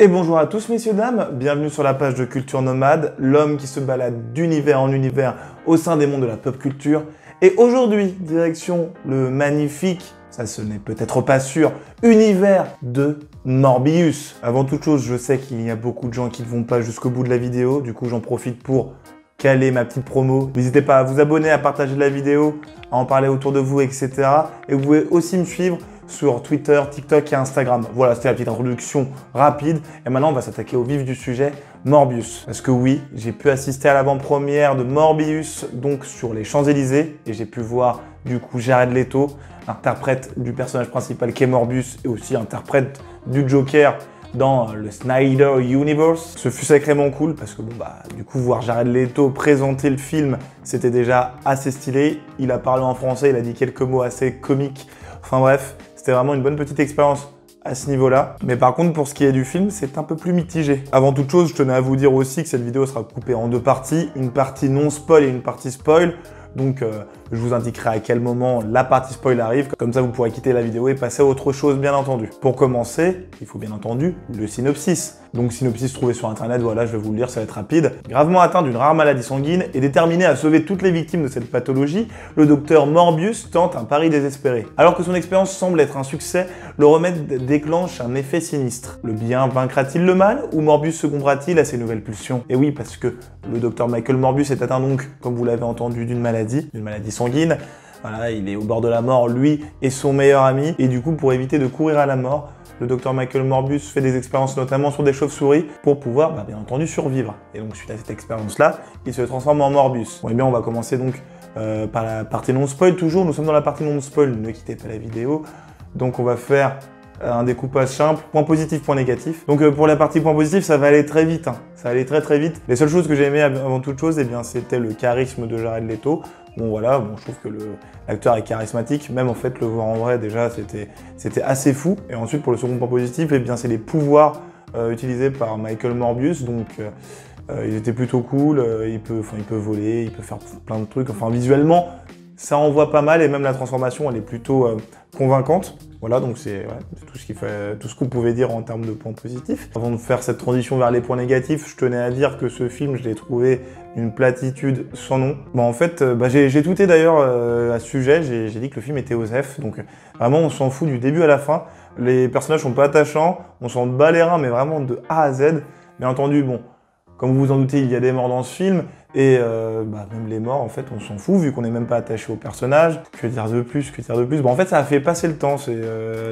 Et bonjour à tous messieurs dames, bienvenue sur la page de Culture Nomade, l'homme qui se balade d'univers en univers au sein des mondes de la pop culture. Et aujourd'hui, direction le magnifique, ça ce n'est peut-être pas sûr, univers de Morbius. Avant toute chose, je sais qu'il y a beaucoup de gens qui ne vont pas jusqu'au bout de la vidéo, du coup j'en profite pour caler ma petite promo. N'hésitez pas à vous abonner, à partager la vidéo, à en parler autour de vous, etc. Et vous pouvez aussi me suivre sur Twitter, TikTok et Instagram. Voilà, c'était la petite introduction rapide. Et maintenant, on va s'attaquer au vif du sujet, Morbius. Parce que oui, j'ai pu assister à l'avant-première de Morbius, donc sur les Champs-Élysées, et j'ai pu voir du coup Jared Leto, interprète du personnage principal qui est Morbius, et aussi interprète du Joker dans le Snyder Universe. Ce fut sacrément cool parce que bon du coup voir Jared Leto présenter le film, c'était déjà assez stylé. Il a parlé en français, il a dit quelques mots assez comiques. Enfin bref, c'était vraiment une bonne petite expérience à ce niveau-là. Mais par contre, pour ce qui est du film, c'est un peu plus mitigé. Avant toute chose, je tenais à vous dire aussi que cette vidéo sera coupée en deux parties. Une partie non spoil et une partie spoil. Donc, je vous indiquerai à quel moment la partie spoil arrive. Comme ça, vous pourrez quitter la vidéo et passer à autre chose, bien entendu. Pour commencer, il faut bien entendu le synopsis. Donc, synopsis trouvé sur Internet, voilà, je vais vous le lire, ça va être rapide. Gravement atteint d'une rare maladie sanguine et déterminé à sauver toutes les victimes de cette pathologie, le docteur Morbius tente un pari désespéré. Alors que son expérience semble être un succès, le remède déclenche un effet sinistre. Le bien vaincra-t-il le mal ou Morbius succombera-t-il à ses nouvelles pulsions? Et oui, parce que le docteur Michael Morbius est atteint donc, comme vous l'avez entendu, d'une maladie sanguine. Voilà, il est au bord de la mort, lui et son meilleur ami. Et du coup, pour éviter de courir à la mort, le docteur Michael Morbius fait des expériences notamment sur des chauves-souris pour pouvoir, bien entendu, survivre. Et donc, suite à cette expérience-là, il se transforme en Morbius. Bon, et bien, on va commencer donc par la partie non-spoil. Toujours, nous sommes dans la partie non-spoil. Ne quittez pas la vidéo. Donc, on va faire un découpage simple, point positif, point négatif. Donc pour la partie point positif, ça va aller très vite, hein. Ça va aller très vite. Les seules choses que j'ai aimées avant toute chose, eh bien c'était le charisme de Jared Leto. Bon voilà, je trouve que l'acteur est charismatique, même en fait le voir en vrai déjà c'était assez fou. Et ensuite pour le second point positif, eh bien c'est les pouvoirs utilisés par Michael Morbius, donc ils étaient plutôt cool, il peut voler, il peut faire plein de trucs, enfin visuellement ça envoie pas mal et même la transformation elle est plutôt convaincante. Voilà, donc c'est tout ce qu'on pouvait dire en termes de points positifs. Avant de faire cette transition vers les points négatifs, je tenais à dire que ce film, je l'ai trouvé d'une platitude sans nom. Bon, en fait, j'ai tweeté d'ailleurs à ce sujet, j'ai dit que le film était osef, donc vraiment on s'en fout du début à la fin. Les personnages sont pas attachants, on s'en bat les reins, mais vraiment de A à Z. Bien entendu, bon, comme vous vous en doutez, il y a des morts dans ce film, et même les morts, en fait, on s'en fout, vu qu'on n'est même pas attaché au personnage. Que dire de plus? Bon, en fait, ça a fait passer le temps. C'est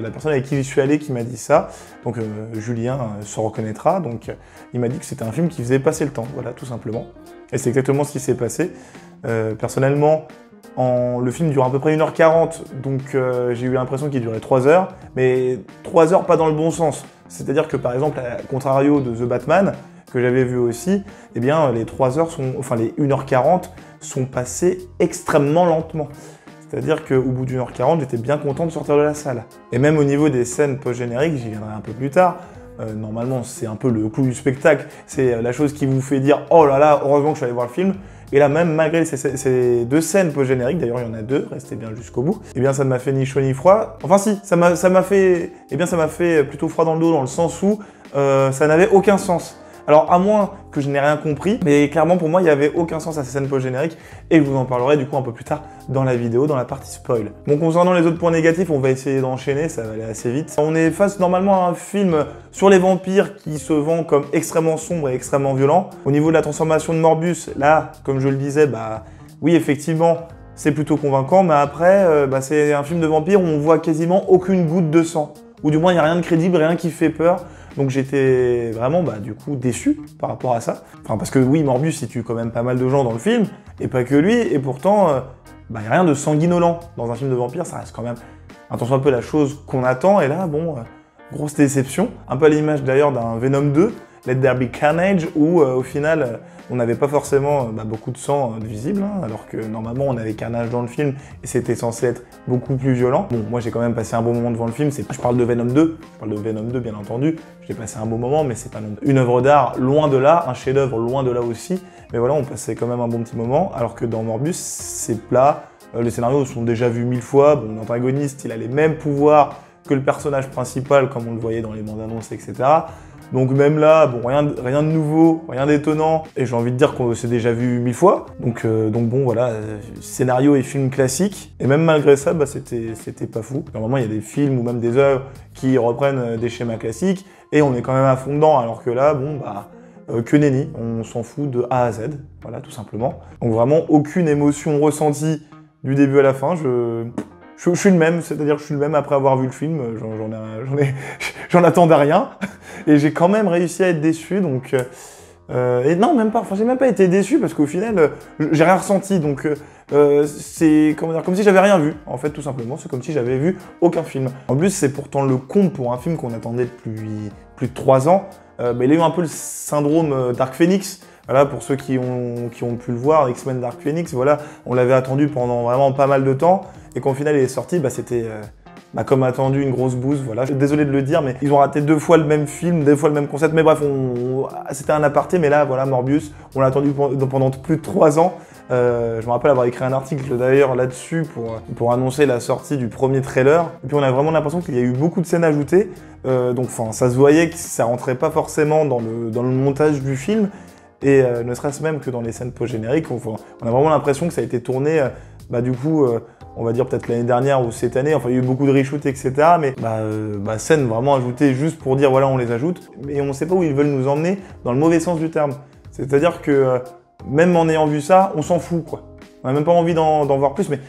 la personne avec qui je suis allé qui m'a dit ça. Donc, Julien se reconnaîtra. Donc, il m'a dit que c'était un film qui faisait passer le temps. Voilà, tout simplement. Et c'est exactement ce qui s'est passé. Personnellement, le film dure à peu près 1h40, donc j'ai eu l'impression qu'il durait 3 heures. Mais 3 heures, pas dans le bon sens. C'est-à-dire que, par exemple, à contrario de The Batman, que j'avais vu aussi, eh bien les 1h40 sont passées extrêmement lentement. C'est-à-dire qu'au bout d'1h40, j'étais bien content de sortir de la salle. Et même au niveau des scènes post-génériques, j'y viendrai un peu plus tard, normalement c'est un peu le clou du spectacle, c'est la chose qui vous fait dire « Oh là là, heureusement que je suis allé voir le film ». Et là même, malgré ces deux scènes post-génériques, d'ailleurs il y en a deux, restez bien jusqu'au bout, eh bien ça ne m'a fait ni chaud ni froid. Enfin si, ça m'a fait plutôt froid dans le dos, dans le sens où ça n'avait aucun sens. Alors, à moins que je n'ai rien compris, mais clairement pour moi, il n'y avait aucun sens à ces scènes post-génériques et je vous en parlerai du coup un peu plus tard dans la vidéo, dans la partie spoil. Bon, concernant les autres points négatifs, on va essayer d'enchaîner, ça va aller assez vite. On est face normalement à un film sur les vampires qui se vend comme extrêmement sombre et extrêmement violent. Au niveau de la transformation de Morbius, là, comme je le disais, oui, effectivement, c'est plutôt convaincant, mais après, c'est un film de vampires où on voit quasiment aucune goutte de sang. Ou du moins, il n'y a rien de crédible, rien qui fait peur. Donc j'étais vraiment du coup déçu par rapport à ça. Enfin parce que oui, Morbius il tue quand même pas mal de gens dans le film, et pas que lui, et pourtant il n'y a rien de sanguinolent. Dans un film de vampire, ça reste quand même attention un peu la chose qu'on attend, et là grosse déception. Un peu à l'image d'ailleurs d'un Venom 2, Let There Be Carnage, où au final on n'avait pas forcément beaucoup de sang visible, hein, alors que normalement on avait Carnage dans le film et c'était censé être beaucoup plus violent. Bon, moi j'ai quand même passé un bon moment devant le film, je parle de Venom 2, bien entendu, j'ai passé un bon moment, mais c'est pas une œuvre d'art, loin de là, un chef-d'œuvre loin de là aussi, mais voilà, on passait quand même un bon petit moment, alors que dans Morbius, c'est plat, les scénarios sont déjà vus 1000 fois, bon, l'antagoniste il a les mêmes pouvoirs que le personnage principal, comme on le voyait dans les bandes annonces, etc. Donc même là, bon, rien de nouveau, rien d'étonnant, et j'ai envie de dire qu'on s'est déjà vu 1000 fois. Donc bon, voilà, scénario et film classique. Et même malgré ça, bah, c'était pas fou. Normalement, il y a des films ou même des œuvres qui reprennent des schémas classiques, et on est quand même à fond dedans, alors que là, bon, bah, que nenni, on s'en fout de A à Z, voilà, tout simplement. Donc vraiment, aucune émotion ressentie du début à la fin, je suis le même, c'est-à-dire que je suis le même après avoir vu le film, j'en attendais rien, et j'ai quand même réussi à être déçu, donc... et non, même pas, enfin j'ai même pas été déçu, parce qu'au final, j'ai rien ressenti, donc c'est comme si j'avais rien vu, en fait, tout simplement, c'est comme si j'avais vu aucun film. En plus, c'est pourtant le comble pour un film qu'on attendait depuis plus de 3 ans, bah, il a eu un peu le syndrome Dark Phoenix. Voilà, pour ceux qui ont pu le voir, X-Men Dark Phoenix, voilà, on l'avait attendu pendant vraiment pas mal de temps, et quand au final il est sorti, bah, c'était comme attendu une grosse bouse, voilà. Je suis désolé de le dire, mais ils ont raté 2 fois le même film, 2 fois le même concept, mais bref, c'était un aparté, mais là, voilà, Morbius, on l'a attendu pendant plus de 3 ans. Je me rappelle avoir écrit un article d'ailleurs là-dessus pour annoncer la sortie du premier trailer, et puis on a vraiment l'impression qu'il y a eu beaucoup de scènes ajoutées, donc ça se voyait que ça rentrait pas forcément dans le montage du film, et ne serait-ce même que dans les scènes post-génériques, on a vraiment l'impression que ça a été tourné, du coup, on va dire peut-être l'année dernière ou cette année, enfin il y a eu beaucoup de reshoots, etc. Mais scènes vraiment ajoutées juste pour dire voilà on les ajoute, mais on ne sait pas où ils veulent nous emmener dans le mauvais sens du terme. C'est-à-dire que même en ayant vu ça, on s'en fout quoi. On n'a même pas envie d'en voir plus, mais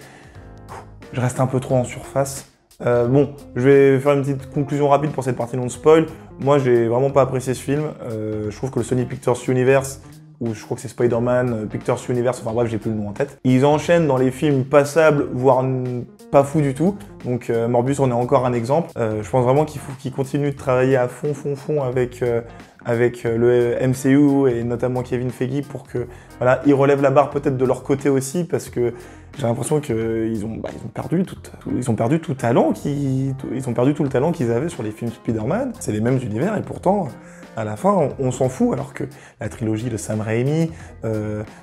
je reste un peu trop en surface. Bon, je vais faire une petite conclusion rapide pour cette partie non spoil. Moi, j'ai vraiment pas apprécié ce film. Je trouve que le Sony Pictures Universe, ou je crois que c'est Spider-Man Pictures Universe, enfin bref, j'ai plus le nom en tête. Ils enchaînent dans les films passables, voire pas fous du tout. Donc Morbius en est encore un exemple. Je pense vraiment qu'il faut qu'ils continuent de travailler à fond avec le MCU et notamment Kevin Feige pour que voilà, ils relèvent la barre peut-être de leur côté aussi, parce que j'ai l'impression qu'ils ont perdu tout talent ils ont perdu tout le talent qu'ils avaient sur les films Spider-Man. C'est les mêmes univers et pourtant à la fin on s'en fout, alors que la trilogie de Sam Raimi,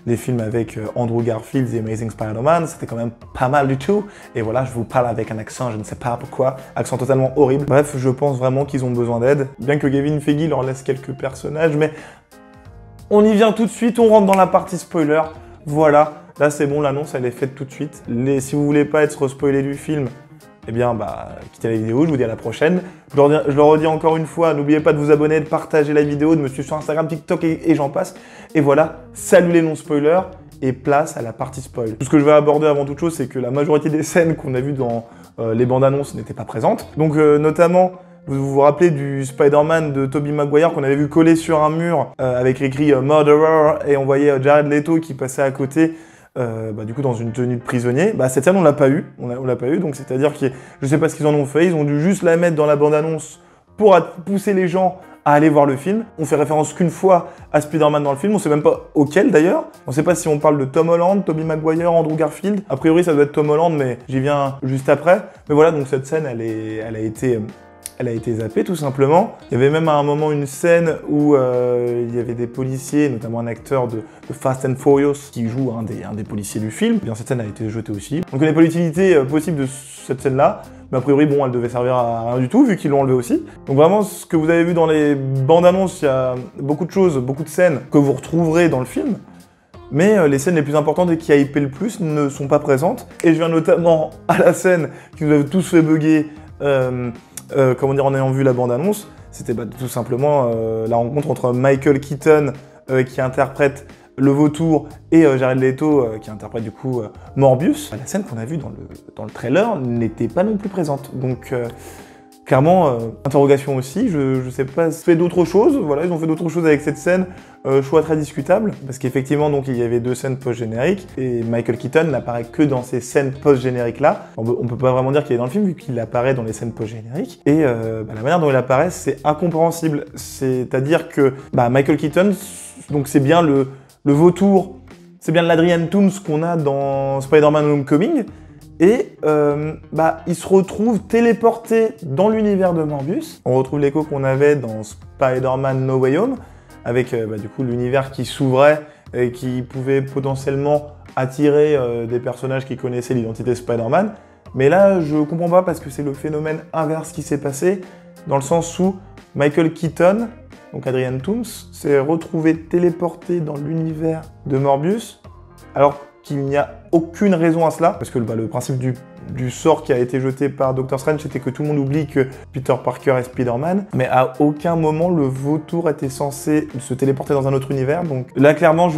les films avec Andrew Garfield, The Amazing Spider-Man, c'était quand même pas mal du tout. Et voilà, je vous parle avec un accent, je ne sais pas pourquoi, accent totalement horrible. Bref, je pense vraiment qu'ils ont besoin d'aide, bien que Kevin Feige leur laisse quelques personnages, mais on y vient tout de suite, on rentre dans la partie spoiler, voilà. Là c'est bon, l'annonce elle est faite tout de suite. Si vous voulez pas être spoilé du film, eh bien quittez la vidéo, je vous dis à la prochaine. Je le redis encore une fois, n'oubliez pas de vous abonner, de partager la vidéo, de me suivre sur Instagram, TikTok et j'en passe. Et voilà, salut les non-spoilers et place à la partie spoil. Tout ce que je vais aborder avant toute chose, c'est que la majorité des scènes qu'on a vues dans les bandes annonces n'étaient pas présentes. Donc notamment, vous vous rappelez du Spider-Man de Tobey Maguire qu'on avait vu coller sur un mur avec écrit Murderer, et on voyait Jared Leto qui passait à côté. Du coup dans une tenue de prisonnier, cette scène on l'a pas eu, donc c'est-à-dire que je sais pas ce qu'ils en ont fait, ils ont dû juste la mettre dans la bande-annonce pour pousser les gens à aller voir le film. On fait référence qu'une fois à Spider-Man dans le film, on sait même pas auquel d'ailleurs, on sait pas si on parle de Tom Holland, Tobey Maguire, Andrew Garfield, a priori ça doit être Tom Holland, mais j'y viens juste après. Mais voilà, donc cette scène elle a été zappée tout simplement. Il y avait même à un moment une scène où il y avait des policiers, notamment un acteur de Fast and Furious qui joue un des policiers du film. Bien, cette scène a été jetée aussi. Donc il n'y a pas l'utilité possible de cette scène-là, mais a priori bon, elle devait servir à rien du tout vu qu'ils l'ont enlevée aussi. Donc vraiment, ce que vous avez vu dans les bandes annonces, il y a beaucoup de choses, beaucoup de scènes que vous retrouverez dans le film. Mais les scènes les plus importantes et qui a hypé le plus ne sont pas présentes. Et je viens notamment à la scène qui nous a tous fait bugger en ayant vu la bande-annonce, c'était tout simplement la rencontre entre Michael Keaton qui interprète le vautour et Jared Leto qui interprète du coup Morbius. La scène qu'on a vue dans le trailer n'était pas non plus présente, donc clairement, interrogation aussi, je sais pas, fait d'autres choses, voilà, ils ont fait d'autres choses avec cette scène, choix très discutable, parce qu'effectivement, donc, il y avait 2 scènes post-génériques, et Michael Keaton n'apparaît que dans ces scènes post-génériques-là. On peut pas vraiment dire qu'il est dans le film, vu qu'il apparaît dans les scènes post-génériques, et la manière dont il apparaît, c'est incompréhensible, c'est-à-dire que Michael Keaton, donc c'est bien le vautour, c'est bien l'Adrian Toomes qu'on a dans Spider-Man Homecoming, et il se retrouve téléporté dans l'univers de Morbius. On retrouve l'écho qu'on avait dans Spider-Man No Way Home, avec du coup l'univers qui s'ouvrait et qui pouvait potentiellement attirer des personnages qui connaissaient l'identité Spider-Man. Mais là, je comprends pas parce que c'est le phénomène inverse qui s'est passé, dans le sens où Michael Keaton donc Adrian Toomes, s'est retrouvé téléporté dans l'univers de Morbius, alors qu'il n'y a aucune raison à cela, parce que le principe du sort qui a été jeté par Doctor Strange, c'était que tout le monde oublie que Peter Parker est Spider-Man, mais à aucun moment le vautour était censé se téléporter dans un autre univers, donc là clairement,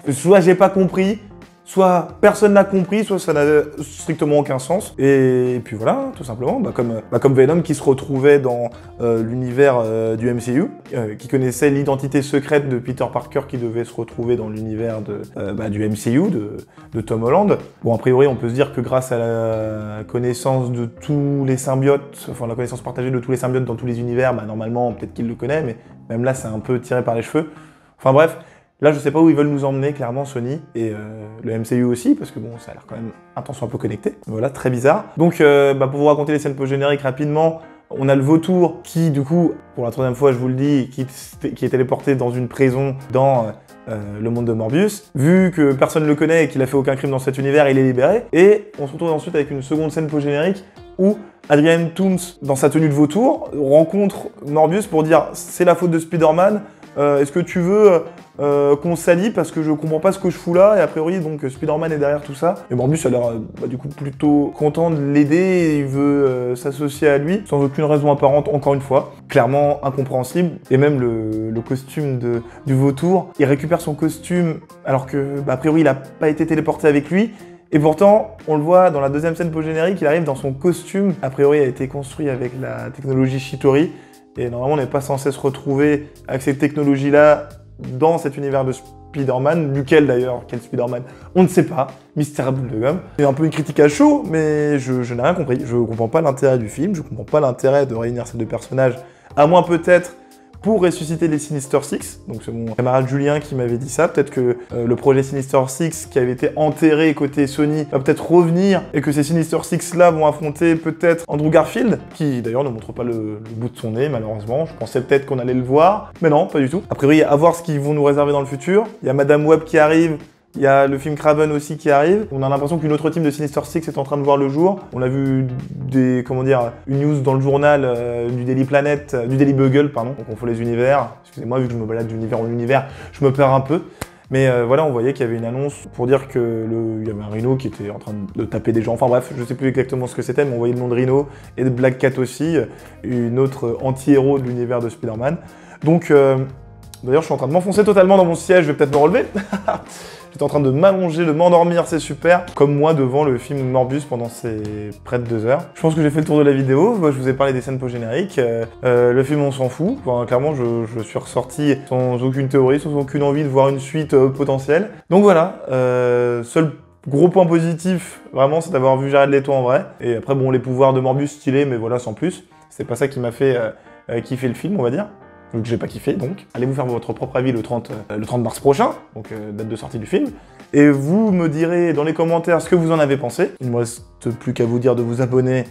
soit j'ai pas compris, soit personne n'a compris, soit ça n'a strictement aucun sens. Et puis voilà, tout simplement, comme Venom qui se retrouvait dans l'univers du MCU, qui connaissait l'identité secrète de Peter Parker qui devait se retrouver dans l'univers du MCU, de Tom Holland. Bon, a priori, on peut se dire que grâce à la connaissance de tous les symbiotes, enfin la connaissance partagée de tous les symbiotes dans tous les univers, normalement, peut-être qu'il le connaît, mais même là, c'est un peu tiré par les cheveux. Enfin bref. Là, je sais pas où ils veulent nous emmener, clairement, Sony, et le MCU aussi, parce que bon, ça a l'air quand même un temps soit un peu connecté. Voilà, très bizarre. Donc, pour vous raconter les scènes post-génériques rapidement, on a le vautour qui, du coup, pour la troisième fois, je vous le dis, qui est téléporté dans une prison dans le monde de Morbius. Vu que personne ne le connaît et qu'il a fait aucun crime dans cet univers, il est libéré. Et on se retrouve ensuite avec une seconde scène post-générique où Adrian Toomes, dans sa tenue de vautour, rencontre Morbius pour dire « c'est la faute de Spider-Man, est-ce que tu veux qu'on s'allie parce que je comprends pas ce que je fous là ?» Et a priori, donc, Spider-Man est derrière tout ça. Et Morbius a l'air, du coup, plutôt content de l'aider et il veut s'associer à lui, sans aucune raison apparente, encore une fois. Clairement incompréhensible. Et même le costume du vautour, il récupère son costume alors que, a priori, il a pas été téléporté avec lui. Et pourtant, on le voit dans la deuxième scène post-générique, il arrive dans son costume. A priori, il a été construit avec la technologie Shitori. Et normalement, on n'est pas censé se retrouver avec cette technologie-là dans cet univers de Spider-Man. Duquel d'ailleurs, quel Spider-Man, on ne sait pas. Mystère à boule de gomme. C'est un peu une critique à chaud, mais je n'ai rien compris. Je comprends pas l'intérêt du film, je comprends pas l'intérêt de réunir ces deux personnages, à moins peut-être pour ressusciter les Sinister Six. Donc c'est mon camarade Julien qui m'avait dit ça. Peut-être que le projet Sinister Six qui avait été enterré côté Sony va peut-être revenir et que ces Sinister Six là vont affronter peut-être Andrew Garfield, qui d'ailleurs ne montre pas le bout de son nez malheureusement. Je pensais peut-être qu'on allait le voir, mais non, pas du tout. A priori, à voir ce qu'ils vont nous réserver dans le futur. Il y a Madame Web qui arrive. Il y a le film Kraven aussi qui arrive. On a l'impression qu'une autre team de Sinister Six est en train de voir le jour. On a vu une news dans le journal du Daily Planet, du Daily Bugle, pardon. Donc on fait les univers. Excusez-moi, vu que je me balade d'univers en univers, je me perds un peu. Mais voilà, on voyait qu'il y avait une annonce pour dire qu'il y avait un Rhino qui était en train de taper des gens. Enfin bref, je sais plus exactement ce que c'était, mais on voyait le nom de Rhino et de Black Cat aussi, une autre anti-héros de l'univers de Spider-Man. Donc, d'ailleurs, je suis en train de m'enfoncer totalement dans mon siège, je vais peut-être me relever. J'étais en train de m'allonger, de m'endormir, c'est super. Comme moi devant le film Morbius pendant ces près de 2 heures. Je pense que j'ai fait le tour de la vidéo. Moi, je vous ai parlé des scènes post-génériques. Le film, on s'en fout. Enfin, clairement, je suis ressorti sans aucune théorie, sans aucune envie de voir une suite potentielle. Donc voilà, seul gros point positif, vraiment, c'est d'avoir vu Jared Leto en vrai. Et après, bon, les pouvoirs de Morbius stylés, mais voilà, sans plus. C'est pas ça qui m'a fait kiffer le film, on va dire. Donc j'ai pas kiffé, donc allez vous faire votre propre avis le 30 mars prochain, donc date de sortie du film. Et vous me direz dans les commentaires ce que vous en avez pensé. Il ne me reste plus qu'à vous dire de vous abonner.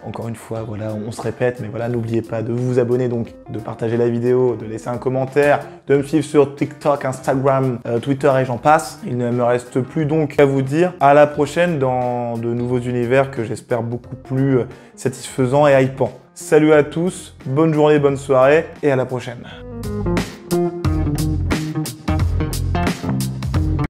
Encore une fois, voilà, on se répète, mais voilà, n'oubliez pas de vous abonner, donc de partager la vidéo, de laisser un commentaire, de me suivre sur TikTok, Instagram, Twitter et j'en passe. Il ne me reste plus donc qu'à vous dire à la prochaine dans de nouveaux univers que j'espère beaucoup plus satisfaisants et hypants. Salut à tous, bonne journée, bonne soirée et à la prochaine.